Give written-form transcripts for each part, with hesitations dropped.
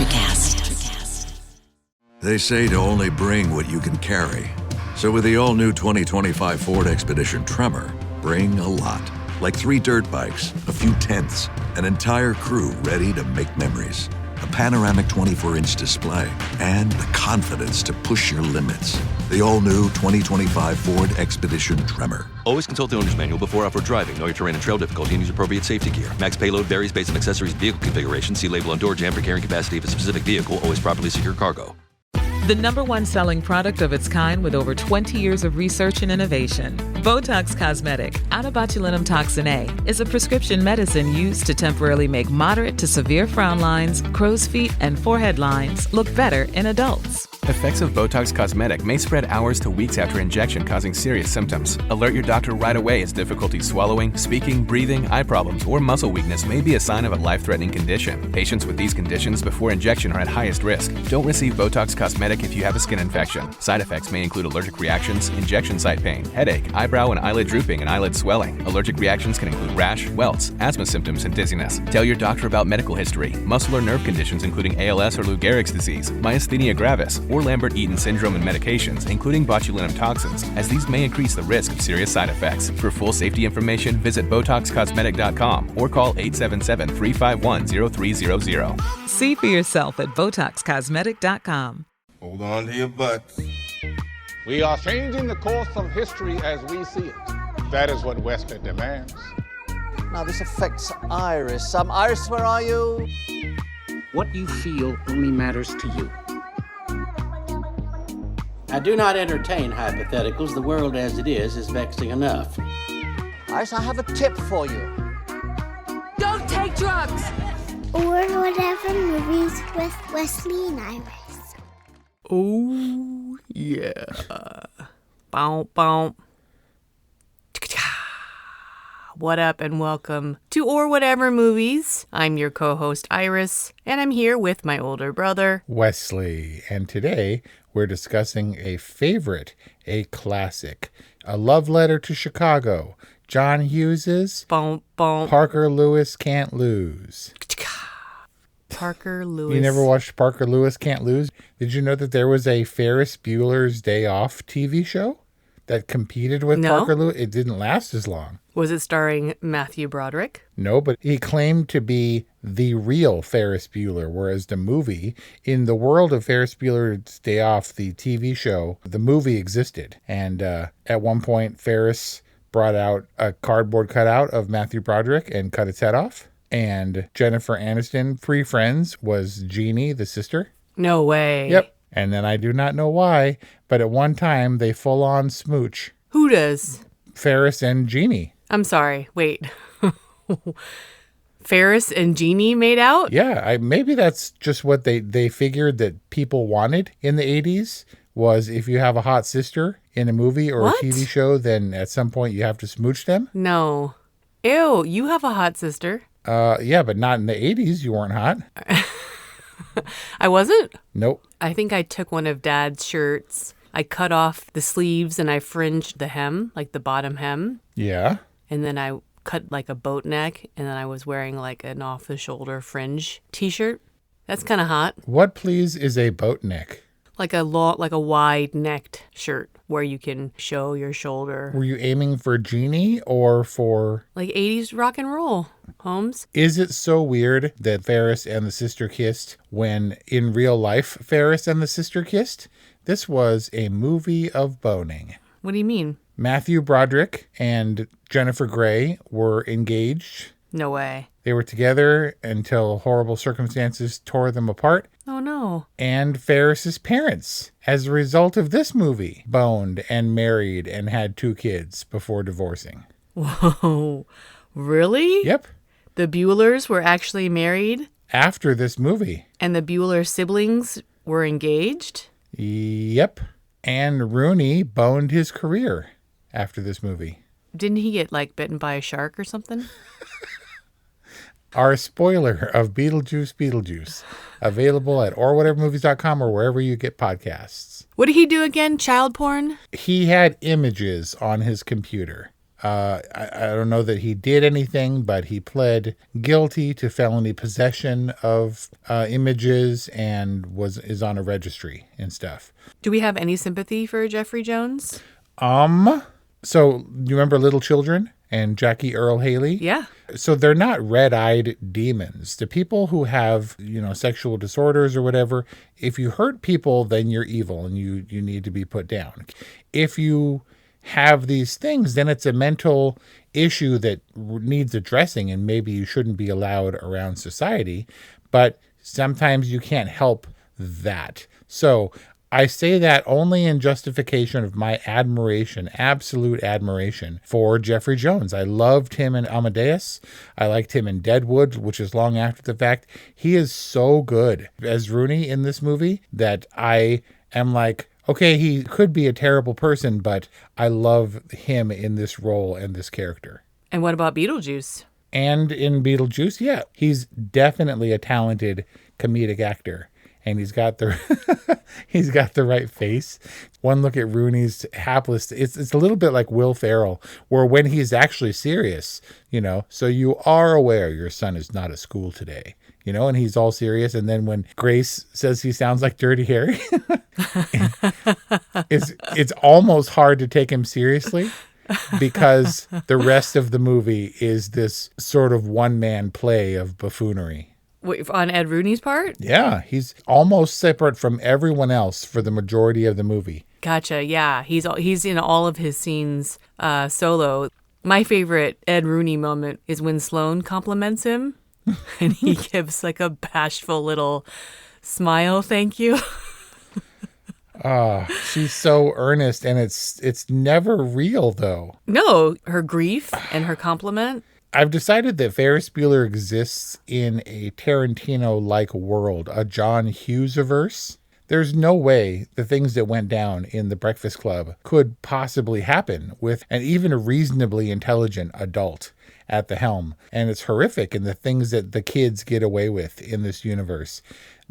Electrocast. They say to only bring what you can carry. So with the all-new 2025 Ford Expedition Tremor, bring a lot. Like 3 dirt bikes, a few tents, an entire crew ready to make memories. A panoramic 24-inch display, and the confidence to push your limits. The all-new 2025 Ford Expedition Tremor. Always consult the owner's manual before off-road driving. Know your terrain and trail difficulty and use appropriate safety gear. Max payload varies based on accessories and vehicle configuration. See label on door jamb for carrying capacity of a specific vehicle. Always properly secure cargo. The #1 selling product of its kind with over 20 years of research and innovation. Botox Cosmetic, onabotulinum toxin A, is a prescription medicine used to temporarily make moderate to severe frown lines, crow's feet, and forehead lines look better in adults. Effects of Botox Cosmetic may spread hours to weeks after injection, causing serious symptoms. Alert your doctor right away as difficulty swallowing, speaking, breathing, eye problems, or muscle weakness may be a sign of a life-threatening condition. Patients with these conditions before injection are at highest risk. Don't receive Botox Cosmetic if you have a skin infection. Side effects may include allergic reactions, injection site pain, headache, eyebrow and eyelid drooping, and eyelid swelling. Allergic reactions can include rash, welts, asthma symptoms, and dizziness. Tell your doctor about medical history, muscle or nerve conditions including ALS or Lou Gehrig's disease, myasthenia gravis, or Lambert-Eaton syndrome, and medications, including botulinum toxins, as these may increase the risk of serious side effects. For full safety information, visit BotoxCosmetic.com or call 877-351-0300. See for yourself at BotoxCosmetic.com. Hold on to your butts. We are changing the course of history as we see it. That is what Wesley demands. Now, this affects Iris. Iris, where are you? What you feel only matters to you. I do not entertain hypotheticals. The world as it is vexing enough. Iris, I have a tip for you. Don't take drugs! Or whatever movies with Wesley and Iris. Oh, yeah. Bow, bow. What up and welcome to Or Whatever Movies. I'm your co-host Iris, and I'm here with my older brother, Wesley. And today we're discussing a favorite, a classic, a love letter to Chicago. John Hughes's Parker Lewis Can't Lose. Parker Lewis. You never watched Parker Lewis Can't Lose? Did you know that there was a Ferris Bueller's Day Off TV show that competed with Parker Lewis? It didn't last as long. Was it starring Matthew Broderick? No, but he claimed to be the real Ferris Bueller, whereas the movie, in the world of Ferris Bueller's Day Off, the TV show, the movie existed. And at one point, Ferris brought out a cardboard cutout of Matthew Broderick and cut its head off. And Jennifer Aniston, pre-Friends, was Jeannie, the sister. No way. Yep. And then I do not know why, but at one time they full-on smooch. Who does? Ferris and Jeannie. I'm sorry. Wait. Ferris and Jeannie made out? Yeah, maybe that's just what they figured that people wanted in the 80s, was if you have a hot sister in a movie or a TV show, then at some point you have to smooch them. No. Ew, you have a hot sister. Yeah, but not in the 80s. You weren't hot. I wasn't? Nope. I think I took one of Dad's shirts. I cut off the sleeves and I fringed the hem, like the bottom hem. Yeah. And then I cut like a boat neck, and then I was wearing like an off-the-shoulder fringe t-shirt. That's kind of hot. What, please, is a boat neck? Like a wide-necked shirt where you can show your shoulder. Were you aiming for Jeannie or for... like 80s rock and roll, Holmes? Is it so weird that Ferris and the sister kissed when in real life Ferris and the sister kissed? This was a movie of boning. What do you mean? Matthew Broderick and Jennifer Grey were engaged. No way. They were together until horrible circumstances tore them apart. Oh, no. And Ferris's parents, as a result of this movie, boned and married and had 2 kids before divorcing. Whoa. Really? Yep. The Buellers were actually married? After this movie. And the Bueller siblings were engaged? Yep. And Rooney boned his career after this movie. Didn't he get, like, bitten by a shark or something? Our spoiler of Beetlejuice, available at orwhatevermovies.com or wherever you get podcasts. What did he do again? Child porn? He had images on his computer I don't know that he did anything, but he pled guilty to felony possession of images and is on a registry and stuff. Do we have any sympathy for Jeffrey Jones? So you remember Little Children and Jackie Earle Haley? Yeah. So they're not red-eyed demons. The people who have, sexual disorders or whatever, if you hurt people, then you're evil and you need to be put down. If you have these things, then it's a mental issue that needs addressing, and maybe you shouldn't be allowed around society. But sometimes you can't help that. So I say that only in justification of my admiration, absolute admiration for Jeffrey Jones. I loved him in Amadeus. I liked him in Deadwood, which is long after the fact. He is so good as Rooney in this movie that I am like, okay, he could be a terrible person, but I love him in this role and this character. And what about Beetlejuice? And in Beetlejuice, yeah, he's definitely a talented comedic actor. And he's got the right face. One look at Rooney's hapless. It's a little bit like Will Ferrell, where when he's actually serious, so you are aware your son is not at school today, and he's all serious. And then when Grace says he sounds like Dirty Harry, it's almost hard to take him seriously because the rest of the movie is this sort of one-man play of buffoonery. Wait, on Ed Rooney's part? Yeah, he's almost separate from everyone else for the majority of the movie. Gotcha, yeah. He's in all of his scenes solo. My favorite Ed Rooney moment is when Sloane compliments him and he gives like a bashful little smile, thank you. She's so earnest, and it's never real, though. No, her grief and her compliment. I've decided that Ferris Bueller exists in a Tarantino-like world, a John Hughes-averse. There's no way the things that went down in The Breakfast Club could possibly happen with even a reasonably intelligent adult at the helm. And it's horrific in the things that the kids get away with in this universe.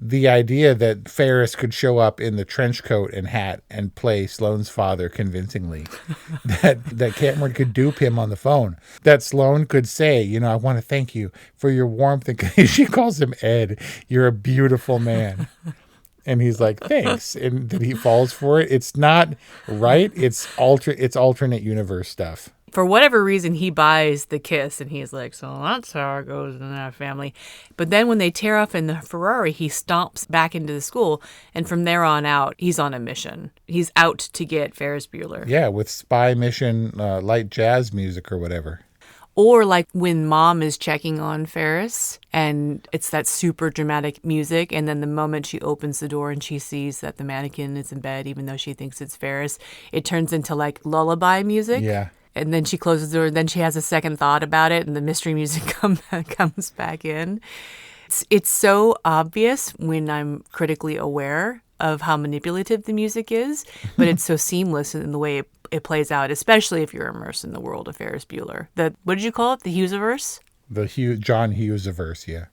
The idea that Ferris could show up in the trench coat and hat and play Sloane's father convincingly, that Cameron could dupe him on the phone, that Sloane could say, I want to thank you for your warmth. And she calls him Ed. You're a beautiful man. And he's like, thanks. And then he falls for it. It's not right. It's alternate universe stuff. For whatever reason, he buys the kiss, and he's like, so that's how it goes in that family. But then when they tear off in the Ferrari, he stomps back into the school, and from there on out, he's on a mission. He's out to get Ferris Bueller. Yeah, with spy mission, light jazz music or whatever. Or like when mom is checking on Ferris, and it's that super dramatic music, and then the moment she opens the door and she sees that the mannequin is in bed, even though she thinks it's Ferris, it turns into like lullaby music. Yeah. And then she closes the door, and then she has a second thought about it, and the mystery music comes back in. It's so obvious when I'm critically aware of how manipulative the music is, but it's so seamless in the way it plays out, especially if you're immersed in the world of Ferris Bueller. What did you call it? The Hughes-averse? The John Hughes-averse, yeah.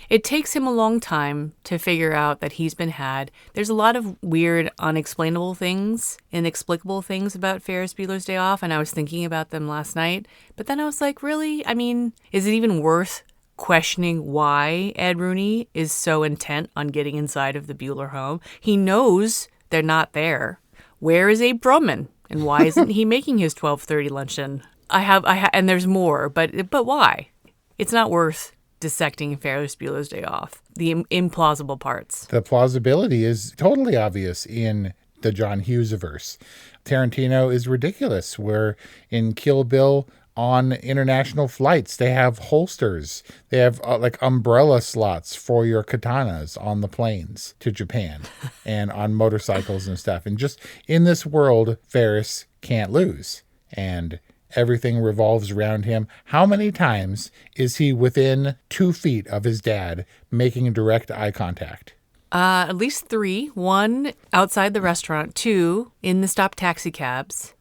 It takes him a long time to figure out that he's been had. There's a lot of weird, unexplainable things, inexplicable things about Ferris Bueller's Day Off, and I was thinking about them last night. But then I was like, really? I mean, is it even worth questioning why Ed Rooney is so intent on getting inside of the Bueller home? He knows they're not there. Where is Abe Broman? And why isn't he making his 12:30 luncheon? And there's more, but why? It's not worth dissecting Ferris Bueller's Day Off. The implausible parts. The plausibility is totally obvious in the John Hughes-averse. Tarantino is ridiculous, where in Kill Bill, on international flights, they have holsters. They have like umbrella slots for your katanas on the planes to Japan and on motorcycles and stuff. And just in this world, Ferris can't lose. And everything revolves around him. How many times is he within 2 feet of his dad making direct eye contact? At least 3. 1 outside the restaurant, 2 in the stopped taxi cabs,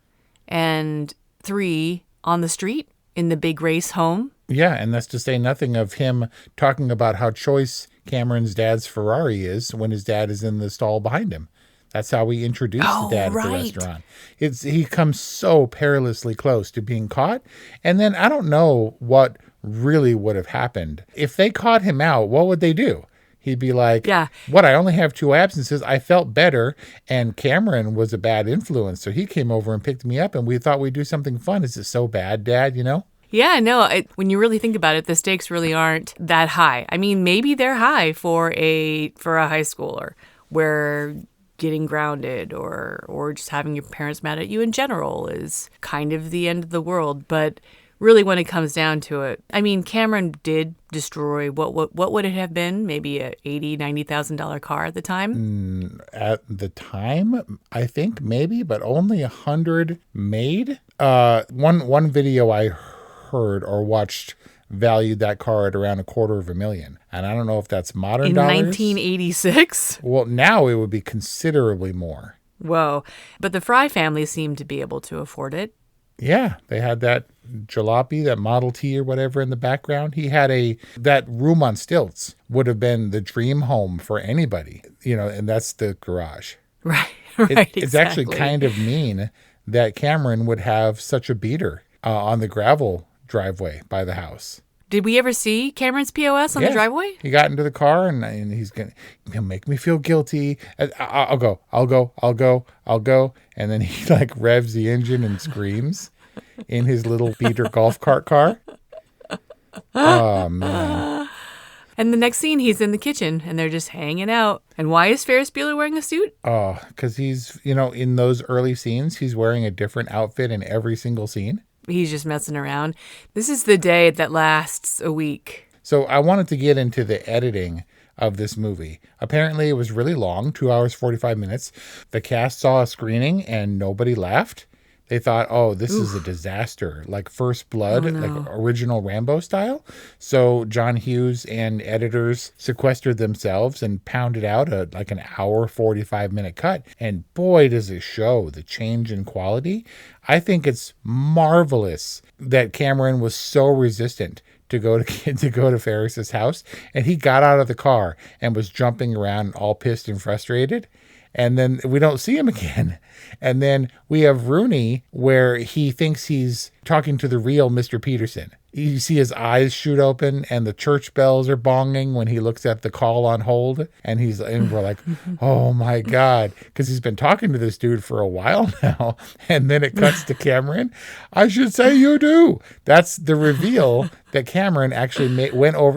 and 3 on the street in the big race home. Yeah, and that's to say nothing of him talking about how choice Cameron's dad's Ferrari is when his dad is in the stall behind him. That's how we introduced the dad at the right. restaurant. He comes so perilously close to being caught. And then I don't know what really would have happened. If they caught him out, what would they do? He'd be like, what, I only have 2 absences. I felt better. And Cameron was a bad influence. So he came over and picked me up and we thought we'd do something fun. Is it so bad, Dad, you know? Yeah, no, when you really think about it, the stakes really aren't that high. I mean, maybe they're high for a high schooler where getting grounded or just having your parents mad at you in general is kind of the end of the world. But really, when it comes down to it, I mean, Cameron did destroy what would it have been? Maybe a $80,000-$90,000 car at the time? At the time, I think maybe, but only 100 made. One video I heard or watched valued that car at around $250,000, and I don't know if that's modern in dollars. 1986. Well, now it would be considerably more. Whoa! But the Fry family seemed to be able to afford it. Yeah, they had that jalopy, that Model T or whatever in the background. He had that room on stilts would have been the dream home for anybody, you know, and that's the garage. Right. It's actually kind of mean that Cameron would have such a beater on the gravel driveway by the house. Did we ever see Cameron's POS on the driveway? He got into the car and he's he'll make me feel guilty. I'll go. And then he like revs the engine and screams in his little beater golf cart car. Oh, man. And the next scene, he's in the kitchen and they're just hanging out. And why is Ferris Bueller wearing a suit? Oh, because he's, in those early scenes, he's wearing a different outfit in every single scene. He's just messing around. This is the day that lasts a week. So I wanted to get into the editing of this movie. Apparently it was really long, 2 hours, 45 minutes. The cast saw a screening and nobody laughed. They thought, oh, this is a disaster, like First Blood, like original Rambo style. So John Hughes and editors sequestered themselves and pounded out like an hour, 45-minute cut. And boy, does it show the change in quality. I think it's marvelous that Cameron was so resistant to go to Ferris's house, and he got out of the car and was jumping around all pissed and frustrated. And then we don't see him again. And then we have Rooney where he thinks he's talking to the real Mr. Peterson. You see his eyes shoot open and the church bells are bonging when he looks at the call on hold. And we're like, oh my God. Because he's been talking to this dude for a while now. And then it cuts to Cameron. I should say you do. That's the reveal that Cameron actually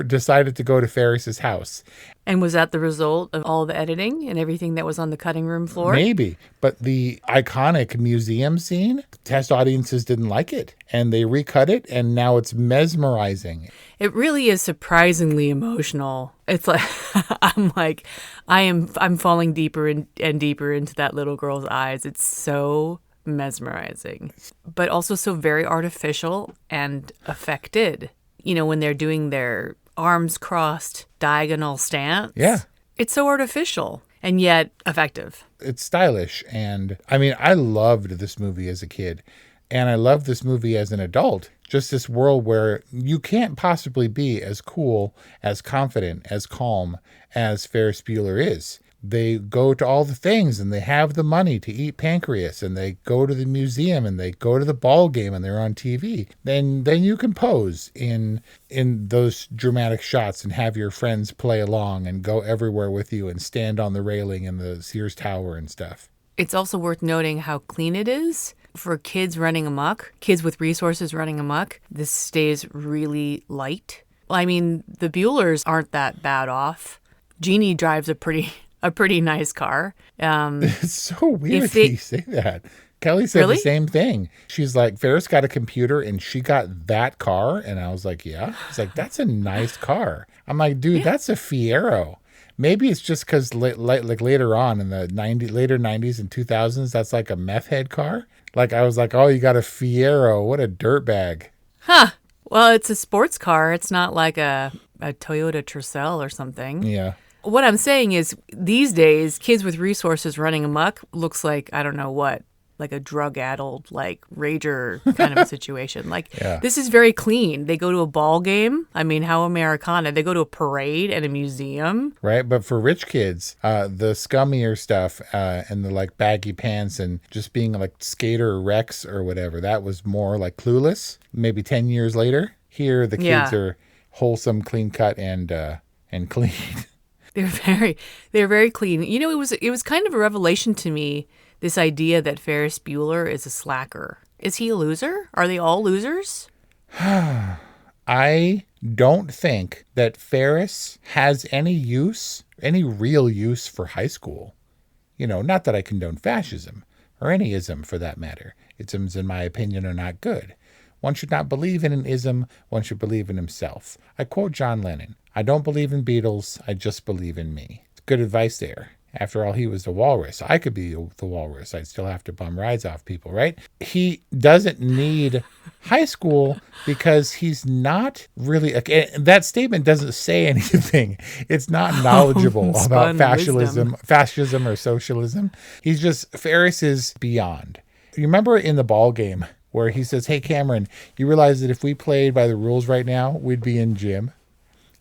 decided to go to Ferris's house. And was that the result of all the editing and everything that was on the cutting room floor? Maybe. But the iconic museum scene, test audiences didn't like it. And they recut it, and now it's mesmerizing. It really is surprisingly emotional. It's like, I'm falling deeper and deeper into that little girl's eyes. It's so mesmerizing, but also so very artificial and affected. When they're doing their arms crossed diagonal stance. Yeah. It's so artificial and yet effective. It's stylish. And I mean, I loved this movie as a kid. And I love this movie as an adult. Just this world where you can't possibly be as cool, as confident, as calm as Ferris Bueller is. They go to all the things and they have the money to eat pancreas and they go to the museum and they go to the ball game and they're on TV. Then you can pose in those dramatic shots and have your friends play along and go everywhere with you and stand on the railing in the Sears Tower and stuff. It's also worth noting how clean it is. For kids running amok, kids with resources running amok, this stays really light. Well, I mean, the Buellers aren't that bad off. Jeannie drives a pretty nice car. It's so weird that you say that. Kelly said the same thing. She's like, Ferris got a computer and she got that car. And I was like, yeah. She's like, that's a nice car. I'm like, dude, that's a Fiero. Maybe it's just because like later on in the later 90s and 2000s, that's like a meth head car. Like I was like, oh, you got a Fiero. What a dirtbag. Huh. Well, it's a sports car. It's not like a Toyota Tercel or something. Yeah. What I'm saying is these days, kids with resources running amok looks like, I don't know what. like a drug-addled, like rager kind of a situation. Like, this is very clean. They go to a ball game. I mean, how Americana. They go to a parade and a museum. Right, but for rich kids, the scummier stuff and the like baggy pants and just being like Skater Rex or whatever, that was more like Clueless. Maybe 10 years later, here the kids are wholesome, clean cut, and clean. They're very clean. You know, it was kind of a revelation to me, this idea that Ferris Bueller is a slacker. Is he a loser? Are they all losers? I don't think that Ferris has any real use for high school. You know, not that I condone fascism or any ism for that matter. Isms, in my opinion, are not good. One should not believe in an ism. One should believe in himself. I quote John Lennon. I don't believe in Beatles. I just believe in me. Good advice there. After all, he was the walrus. I could be the walrus. I'd still have to bum rides off people, right? He doesn't need high school because he's not really... that statement doesn't say anything. It's not knowledgeable about fascism or socialism. He's just... Ferris is beyond. You remember in the ball game where he says, hey, Cameron, you realize that if we played by the rules right now, we'd be in gym?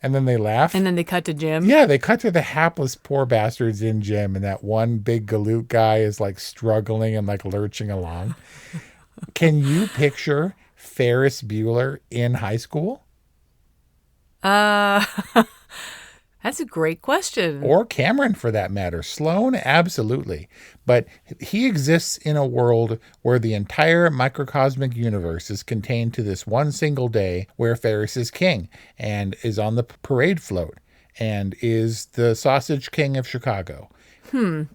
And then they laugh. And then they cut to Jim. Yeah, they cut to the hapless poor bastards in gym, and that one big galoot guy is like struggling and like lurching along. Can you picture Ferris Bueller in high school? That's a great question. Or Cameron, for that matter. Sloan, absolutely. But he exists in a world where the entire microcosmic universe is contained to this one single day where Ferris is king and is on the parade float and is the sausage king of Chicago.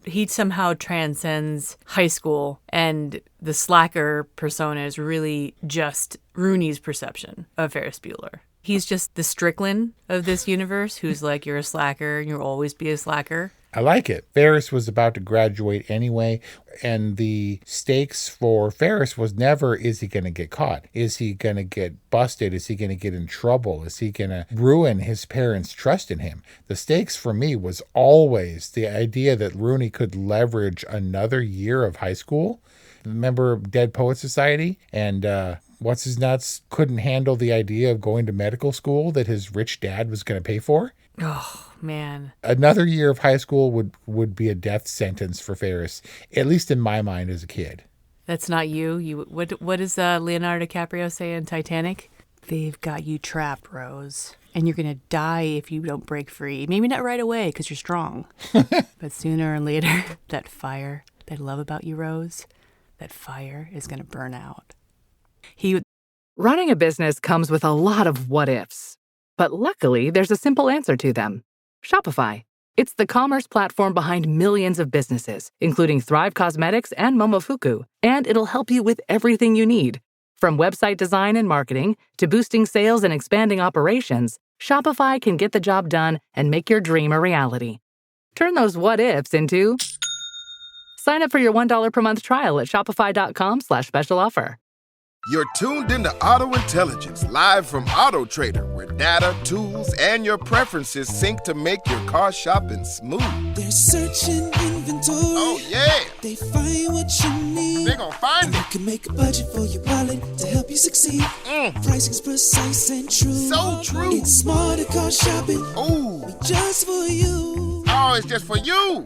He somehow transcends high school, and the slacker persona is really just Rooney's perception of Ferris Bueller. He's just the Strickland of this universe who's like, you're a slacker and you'll always be a slacker. I like it. Ferris was about to graduate anyway, and the stakes for Ferris was never, is he going to get caught? Is he going to get busted? Is he going to get in trouble? Is he going to ruin his parents' trust in him? The stakes for me was always the idea that Rooney could leverage another year of high school. Remember Dead Poet Society? And what's his nuts couldn't handle the idea of going to medical school that his rich dad was going to pay for. Oh, man. Another year of high school would be a death sentence for Ferris, at least in my mind as a kid. That's not you. What does Leonardo DiCaprio say in Titanic? They've got you trapped, Rose. And you're going to die if you don't break free. Maybe not right away because you're strong. But sooner or later, that fire that I love about you, Rose, that fire is going to burn out. Running a business comes with a lot of what-ifs. But luckily, there's a simple answer to them. Shopify. It's the commerce platform behind millions of businesses, including Thrive Cosmetics and Momofuku. And it'll help you with everything you need. From website design and marketing to boosting sales and expanding operations, Shopify can get the job done and make your dream a reality. Turn those what-ifs into... Sign up for your $1 per month trial at shopify.com/special offer. You're tuned into Auto Intelligence, live from Auto Trader, where data, tools, and your preferences sync to make your car shopping smooth. They're searching inventory. Oh, yeah. They find what you need. They're gonna find it. They can make a budget for your wallet to help you succeed. Pricing's precise and true. So true. It's smarter car shopping. Ooh. Just for you. Oh, it's just for you.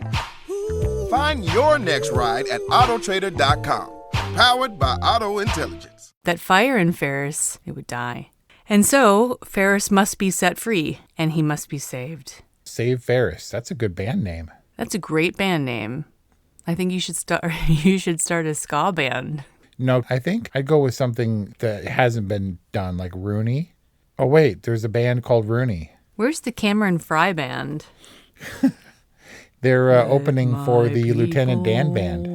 Ooh. Find your next ride at autotrader.com. Powered by Auto Intelligence. That fire in Ferris, it would die. And so Ferris must be set free, and he must be saved. Save Ferris. That's a good band name. That's a great band name. I think you should start a ska band. No, I think I'd go with something that hasn't been done, like Rooney. Oh, wait, there's a band called Rooney. Where's the Cameron Fry band? They're opening for the Lieutenant Dan band.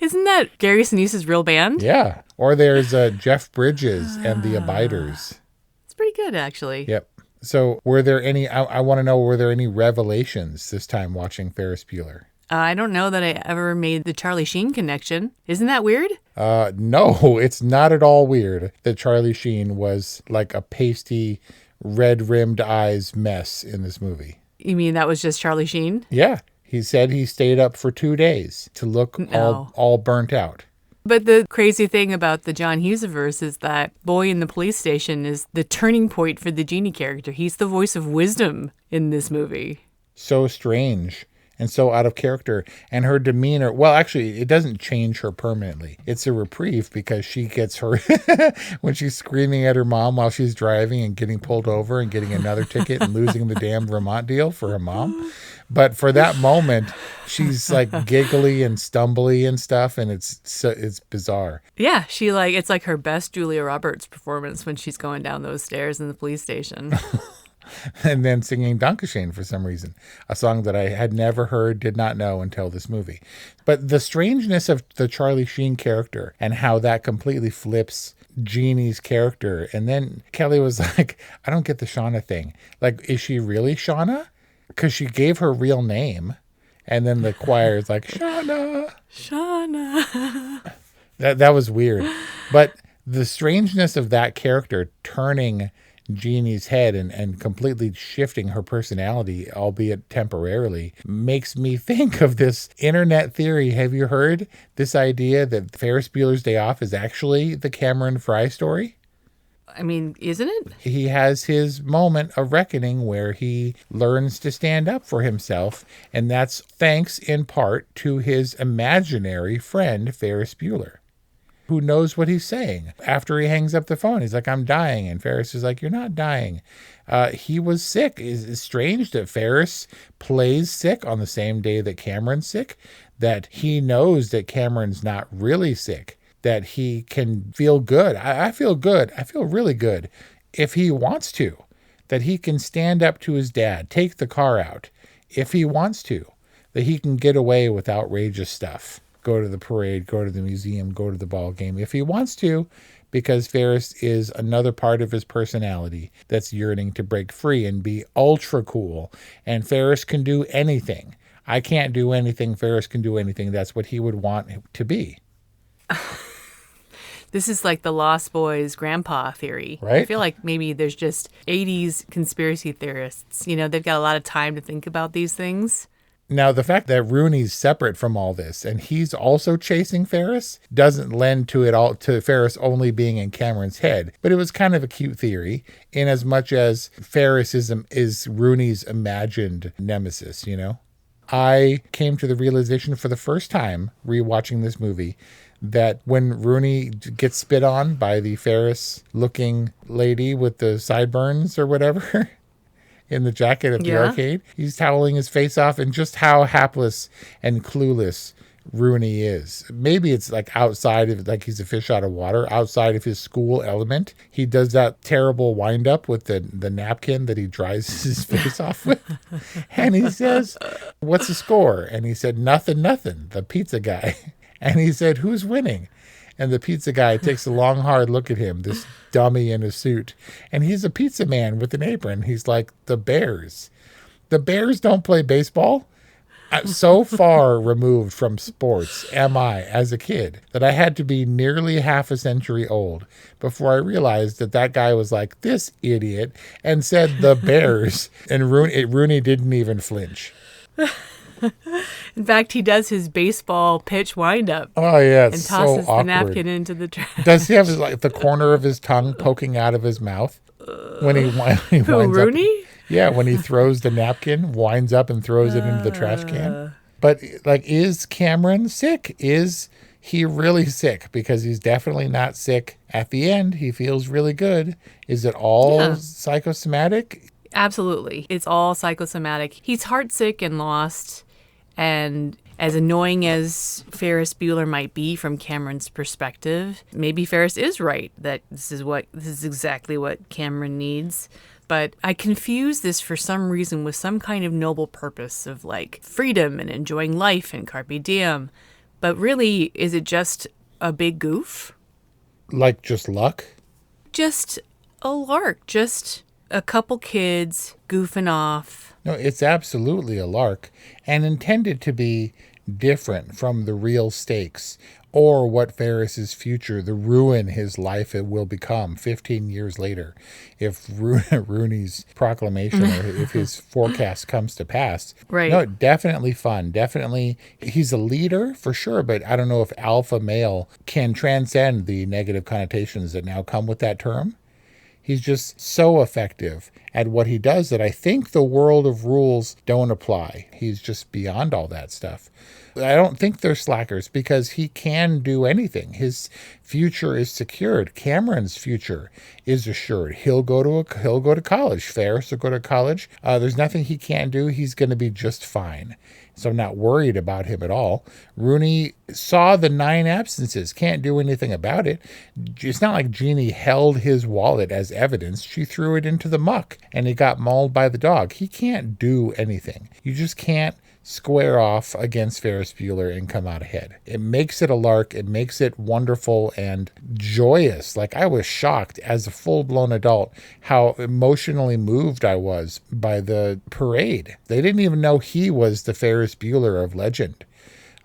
Isn't that Gary Sinise's real band? Yeah. Or there's Jeff Bridges and the Abiders. It's pretty good, actually. Yep. So were there any, I want to know, were there any revelations this time watching Ferris Bueller? I don't know that I ever made the Charlie Sheen connection. Isn't that weird? No, it's not at all weird that Charlie Sheen was like a pasty, red-rimmed eyes mess in this movie. You mean that was just Charlie Sheen? Yeah. He said he stayed up for 2 days to look all burnt out. But the crazy thing about the John Hughes-verse is that Boy in the Police Station is the turning point for the genie character. He's the voice of wisdom in this movie. So strange and so out of character. And her demeanor, well, actually, it doesn't change her permanently. It's a reprieve because she gets her, when she's screaming at her mom while she's driving and getting pulled over and getting another ticket and losing the damn Vermont deal for her mom. But for that moment, she's like giggly and stumbly and stuff, and it's bizarre. Yeah, it's like her best Julia Roberts performance when she's going down those stairs in the police station. And then singing Dankeschön for some reason, a song that I had never heard, did not know until this movie. But the strangeness of the Charlie Sheen character and how that completely flips Jeannie's character. And then Kelly was like, I don't get the Shauna thing. Like, is she really Shauna? Because she gave her real name. And then the choir is like, Shauna. Shauna. That was weird. But the strangeness of that character turning Jeannie's head and completely shifting her personality, albeit temporarily, makes me think of this internet theory. Have you heard this idea that Ferris Bueller's Day Off is actually the Cameron Fry story? I mean, isn't it? He has his moment of reckoning where he learns to stand up for himself, and that's thanks in part to his imaginary friend, Ferris Bueller, who knows what he's saying. After he hangs up the phone, he's like, I'm dying. And Ferris is like, you're not dying. He was sick. It's strange that Ferris plays sick on the same day that Cameron's sick, that he knows that Cameron's not really sick, that he can feel good. I feel good. I feel really good if he wants to, that he can stand up to his dad, take the car out if he wants to, that he can get away with outrageous stuff. Go to the parade, go to the museum, go to the ball game if he wants to, because Ferris is another part of his personality that's yearning to break free and be ultra cool. And Ferris can do anything. I can't do anything. Ferris can do anything. That's what he would want to be. This is like the Lost Boys grandpa theory. Right? I feel like maybe there's just 80s conspiracy theorists. You know, they've got a lot of time to think about these things. Now, the fact that Rooney's separate from all this and he's also chasing Ferris doesn't lend to it all to Ferris only being in Cameron's head. But it was kind of a cute theory in as much as Ferris is Rooney's imagined nemesis, you know? I came to the realization for the first time rewatching this movie that when Rooney gets spit on by the Ferris-looking lady with the sideburns or whatever in the jacket at the arcade, he's toweling his face off, and just how hapless and clueless Rooney is. Maybe it's like outside of, like he's a fish out of water, outside of his school element. He does that terrible wind up with the napkin that he dries his face off with. And he says, what's the score? And he said, nothing, the pizza guy. And he said, who's winning? And the pizza guy takes a long, hard look at him, this dummy in a suit. And he's a pizza man with an apron. He's like, the Bears. The Bears don't play baseball. So far removed from sports am I as a kid that I had to be nearly half a century old before I realized that guy was like, this idiot, and said the Bears. And Rooney didn't even flinch. In fact, he does his baseball pitch windup. Oh, yeah, and tosses the napkin into the trash. Does he have the corner of his tongue poking out of his mouth when he winds Rooney? up? Yeah, when he throws the napkin, winds up and throws it into the trash can. But like, is Cameron sick? Is he really sick? Because he's definitely not sick. At the end, he feels really good. Is it all psychosomatic? Absolutely. It's all psychosomatic. He's heartsick and lost. And as annoying as Ferris Bueller might be from Cameron's perspective, maybe Ferris is right that this is exactly what Cameron needs. But I confuse this for some reason with some kind of noble purpose of like freedom and enjoying life and carpe diem. But really, is it just a big goof? Like just luck? Just a lark. Just a couple kids goofing off. No, it's absolutely a lark and intended to be different from the real stakes or what Ferris's future, the ruin his life it will become 15 years later, if Rooney's proclamation or if his forecast comes to pass. Right. No, definitely fun. Definitely, he's a leader for sure, but I don't know if alpha male can transcend the negative connotations that now come with that term. He's just so effective at what he does that I think the world of rules don't apply. He's just beyond all that stuff. I don't think they're slackers because he can do anything. His future is secured. Cameron's future is assured. He'll go to college. Ferris will go to college. There's nothing he can't do. He's going to be just fine. So I'm not worried about him at all. Rooney saw the 9 absences, can't do anything about it. It's not like Jeannie held his wallet as evidence. She threw it into the muck and he got mauled by the dog. He can't do anything. You just can't square off against Ferris Bueller and come out ahead. It makes it a lark. It makes it wonderful and joyous. Like, I was shocked as a full-blown adult how emotionally moved I was by the parade. They didn't even know he was the Ferris Bueller of legend.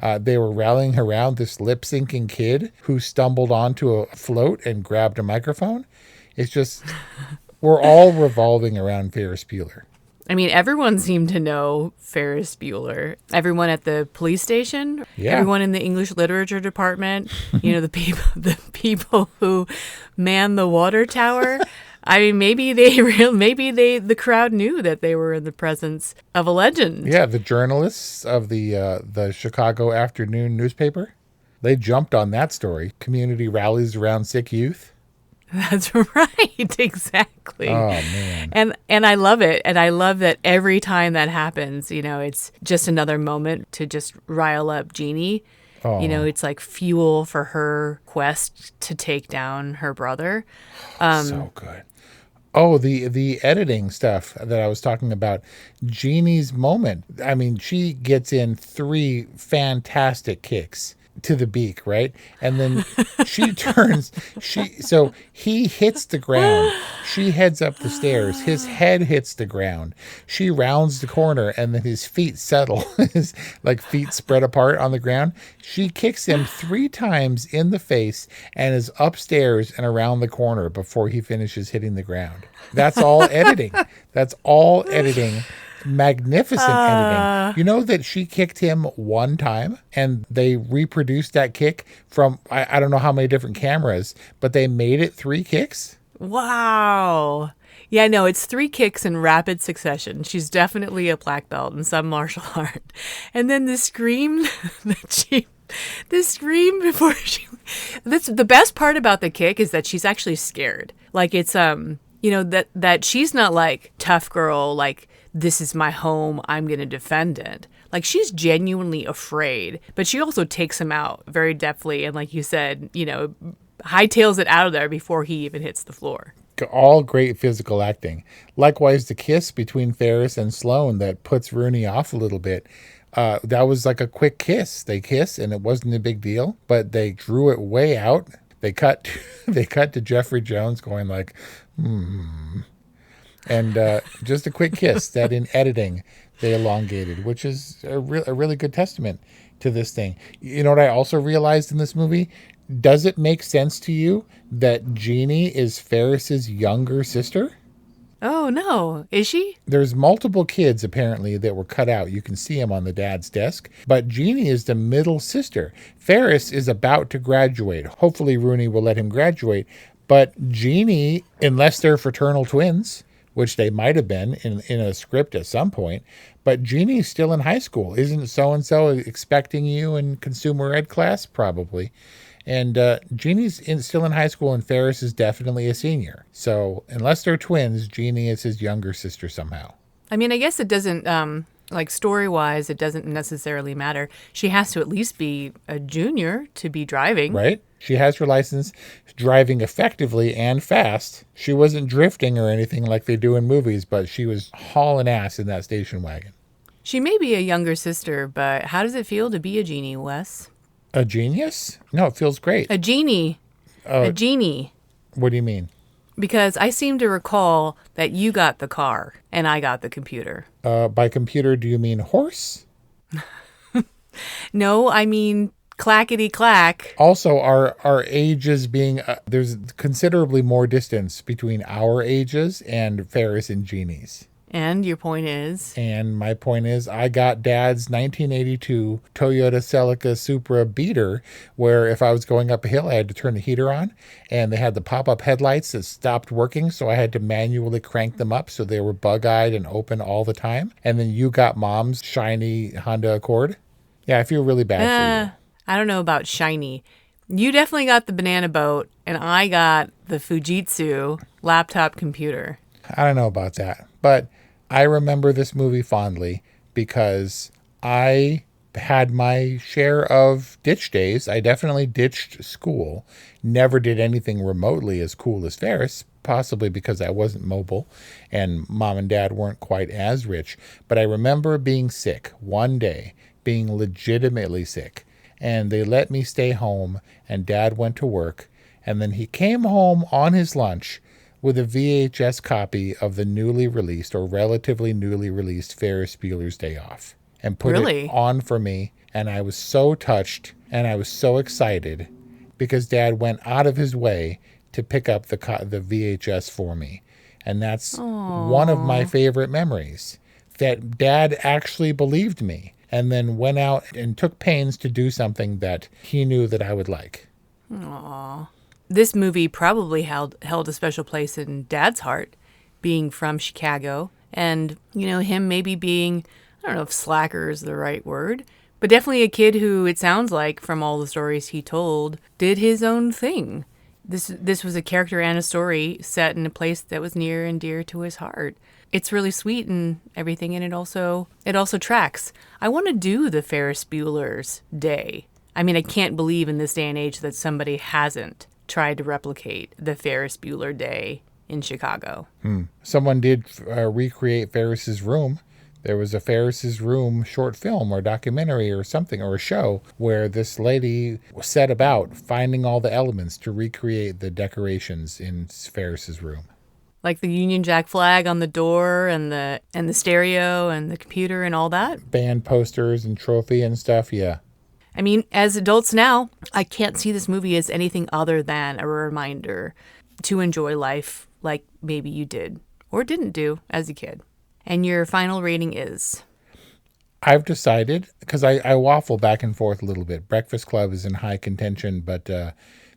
They were rallying around this lip-syncing kid who stumbled onto a float and grabbed a microphone. It's just, we're all revolving around Ferris Bueller. I mean, everyone seemed to know Ferris Bueller. Everyone at the police station, everyone in the English literature department, the people who man the water tower. I mean, maybe the crowd knew that they were in the presence of a legend. Yeah, the journalists of the Chicago afternoon newspaper, they jumped on that story. Community rallies around sick youth. That's right. Exactly. Oh, man. And I love it. And I love that every time that happens, it's just another moment to just rile up Jeannie. Oh. It's like fuel for her quest to take down her brother. So good. Oh, the editing stuff that I was talking about. Jeannie's moment. I mean, she gets in 3 fantastic kicks to the beak, right? And then she turns, so he hits the ground. She heads up the stairs. His head hits the ground. She rounds the corner and then his feet settle, his feet spread apart on the ground. She kicks him 3 times in the face and is upstairs and around the corner before he finishes hitting the ground. That's all editing. That's all editing. Magnificent editing. You know that she kicked him 1 time and they reproduced that kick from I don't know how many different cameras, but they made it 3 kicks. Wow. Yeah, no, it's 3 kicks in rapid succession. She's definitely a black belt in some martial art. And then the scream before she, that's the best part about the kick is that she's actually scared. Like, it's that she's not like tough girl, like, this is my home, I'm going to defend it. Like, she's genuinely afraid, but she also takes him out very deftly. And like you said, hightails it out of there before he even hits the floor. All great physical acting. Likewise, the kiss between Ferris and Sloane that puts Rooney off a little bit. That was like a quick kiss. They kiss and it wasn't a big deal, but they drew it way out. They cut to Jeffrey Jones going like, And just a quick kiss that in editing they elongated, which is a really good testament to this thing. You know what I also realized in this movie? Does it make sense to you that Jeannie is Ferris's younger sister? Oh, no. Is she? There's multiple kids, apparently, that were cut out. You can see them on the dad's desk. But Jeannie is the middle sister. Ferris is about to graduate. Hopefully Rooney will let him graduate. But Jeannie, unless they're fraternal twins, which they might have been in a script at some point, but Jeannie's still in high school. Isn't so-and-so expecting you in consumer ed class? Probably. And Jeannie's still in high school, and Ferris is definitely a senior. So unless they're twins, Jeannie is his younger sister somehow. I mean, I guess it doesn't, story-wise, it doesn't necessarily matter. She has to at least be a junior to be driving. Right? She has her license, driving effectively and fast. She wasn't drifting or anything like they do in movies, but she was hauling ass in that station wagon. She may be a younger sister, but how does it feel to be a genie, Wes? A genius? No, it feels great. A genie. A genie. What do you mean? Because I seem to recall that you got the car and I got the computer. By computer, do you mean horse? No, I mean clackety clack. Also, our ages being there's considerably more distance between our ages and Ferris and Jeannie's. And your point is? And my point is, I got Dad's 1982 Toyota Celica Supra beater, where if I was going up a hill, I had to turn the heater on, and they had the pop-up headlights that stopped working, so I had to manually crank them up so they were bug-eyed and open all the time. And then you got Mom's shiny Honda Accord. Yeah, I feel really bad for you. I don't know about shiny. You definitely got the banana boat, and I got the Fujitsu laptop computer. I don't know about that, but I remember this movie fondly because I had my share of ditch days. I definitely ditched school, never did anything remotely as cool as Ferris, possibly because I wasn't mobile and Mom and Dad weren't quite as rich. But I remember being sick one day, being legitimately sick, and they let me stay home, and Dad went to work, and then he came home on his lunch with a VHS copy of the newly released or relatively newly released Ferris Bueller's Day Off and put it on for me. And I was so touched and I was so excited because Dad went out of his way to pick up the VHS for me. And that's one of my favorite memories, that Dad actually believed me and then went out and took pains to do something that he knew that I would like. Aww. This movie probably held a special place in Dad's heart, being from Chicago, and, you know, him maybe being, I don't know if slacker is the right word, but definitely a kid who, it sounds like, from all the stories he told, did his own thing. This was a character and a story set in a place that was near and dear to his heart. It's really sweet and everything, and it also tracks. I want to do the Ferris Bueller's Day. I mean, I can't believe in this day and age that somebody hasn't tried to replicate the Ferris Bueller Day in Chicago. Someone did recreate Ferris's Room. There was a Ferris's Room short film or documentary or something, or a show, where this lady set about finding all the elements to recreate the decorations in Ferris's room. Like the Union Jack flag on the door and the stereo and the computer and all that? Band posters and trophy and stuff, yeah. I mean, as adults now, I can't see this movie as anything other than a reminder to enjoy life like maybe you did or didn't do as a kid. And your final rating is? I've decided, because I waffle back and forth a little bit. Breakfast Club is in high contention, but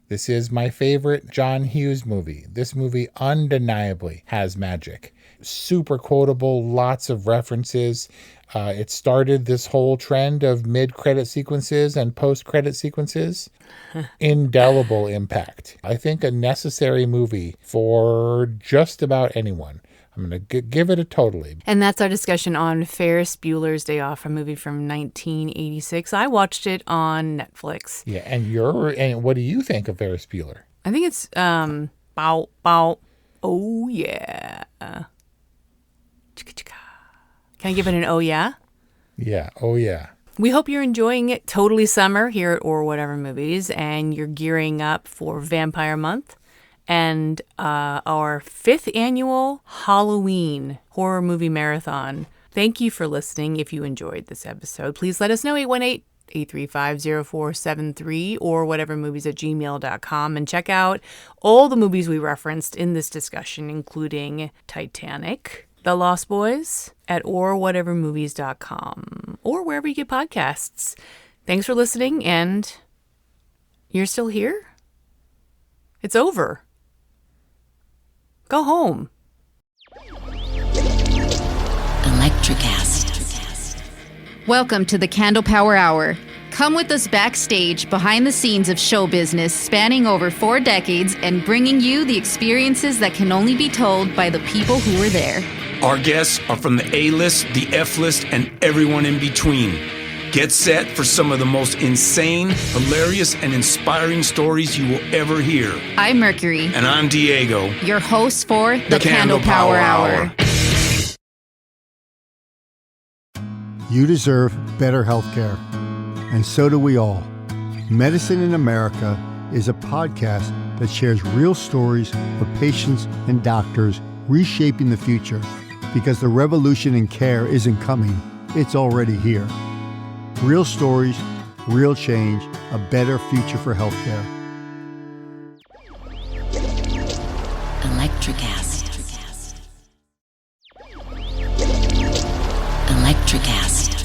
this is my favorite John Hughes movie. This movie undeniably has magic. Super quotable, lots of references. It started this whole trend of mid-credit sequences and post-credit sequences. Indelible impact. I think a necessary movie for just about anyone. I'm going to give it a totally. And that's our discussion on Ferris Bueller's Day Off, a movie from 1986. I watched it on Netflix. Yeah, and what do you think of Ferris Bueller? I think it's bow. Oh yeah. Can I give it an oh yeah? Yeah, oh yeah. We hope you're enjoying it. Totally summer here at Or Whatever Movies, and you're gearing up for Vampire Month and our 5th annual Halloween horror movie marathon. Thank you for listening. If you enjoyed this episode, please let us know. 818-835-0473 or whatevermovies@gmail.com, and check out all the movies we referenced in this discussion, including Titanic, The Lost Boys, at orwhatevermovies.com or wherever you get podcasts. Thanks for listening, and you're still here? It's over. Go home. Electricast. Welcome to the Candle Power Hour. Come with us backstage behind the scenes of show business spanning over 4 decades and bringing you the experiences that can only be told by the people who were there. Our guests are from the A-list, the F-list, and everyone in between. Get set for some of the most insane, hilarious, and inspiring stories you will ever hear. I'm Mercury. And I'm Diego. Your hosts for the Candle Power Hour. You deserve better health care, and so do we all. Medicine in America is a podcast that shares real stories of patients and doctors reshaping the future, because the revolution in care isn't coming, it's already here. Real stories, real change, a better future for healthcare. Electricast. Electricast.